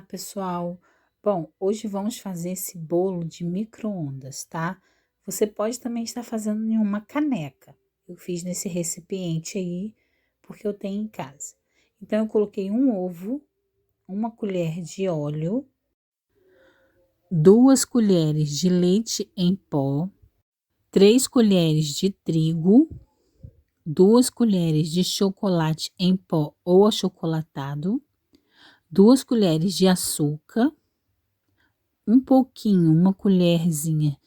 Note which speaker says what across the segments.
Speaker 1: pessoal! Bom, hoje vamos fazer esse bolo de micro-ondas, tá? Você pode também estar fazendo em uma caneca. Eu fiz nesse recipiente aí, porque eu tenho em casa. Então, eu coloquei um ovo, uma colher de óleo, 2 colheres de leite em pó, 3 colheres de trigo, 2 colheres de chocolate em pó ou achocolatado, 2 colheres de açúcar, uma colherzinha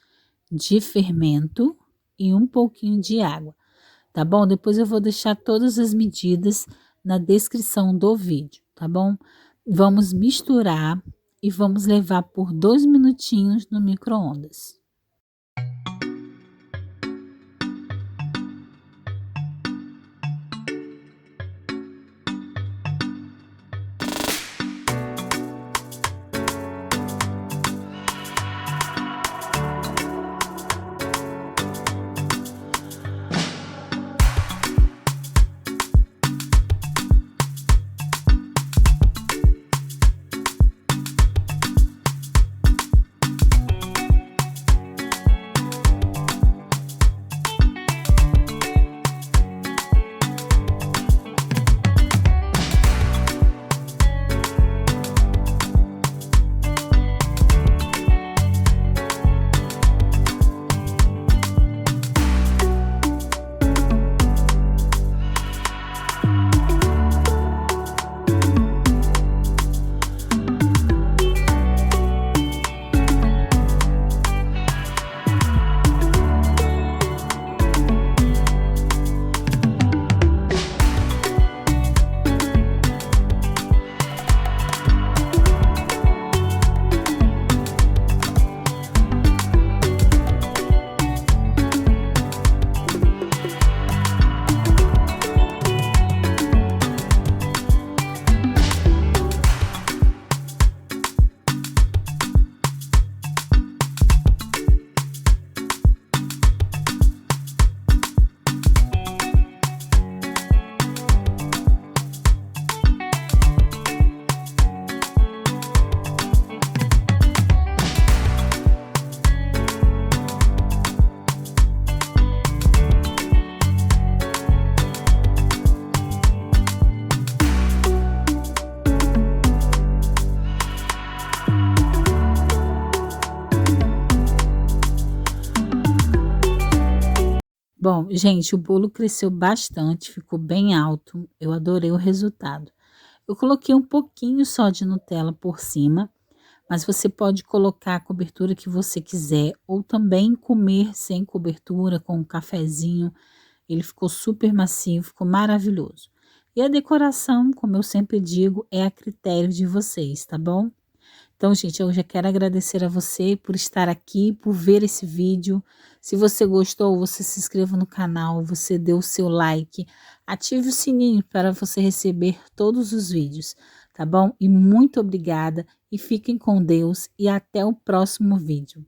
Speaker 1: de fermento e um pouquinho de água, tá bom? Depois eu vou deixar todas as medidas na descrição do vídeo, tá bom? Vamos misturar e vamos levar por 2 minutinhos no micro-ondas. Bom, gente, o bolo cresceu bastante, ficou bem alto, eu adorei o resultado. Eu coloquei um pouquinho só de Nutella por cima, mas você pode colocar a cobertura que você quiser, ou também comer sem cobertura, com um cafezinho. Ele ficou super macio, ficou maravilhoso. E a decoração, como eu sempre digo, é a critério de vocês, tá bom? Então, gente, eu já quero agradecer a você por estar aqui, por ver esse vídeo. Se você gostou, você se inscreva no canal, você dê o seu like, ative o sininho para você receber todos os vídeos, tá bom? E muito obrigada e fiquem com Deus e até o próximo vídeo.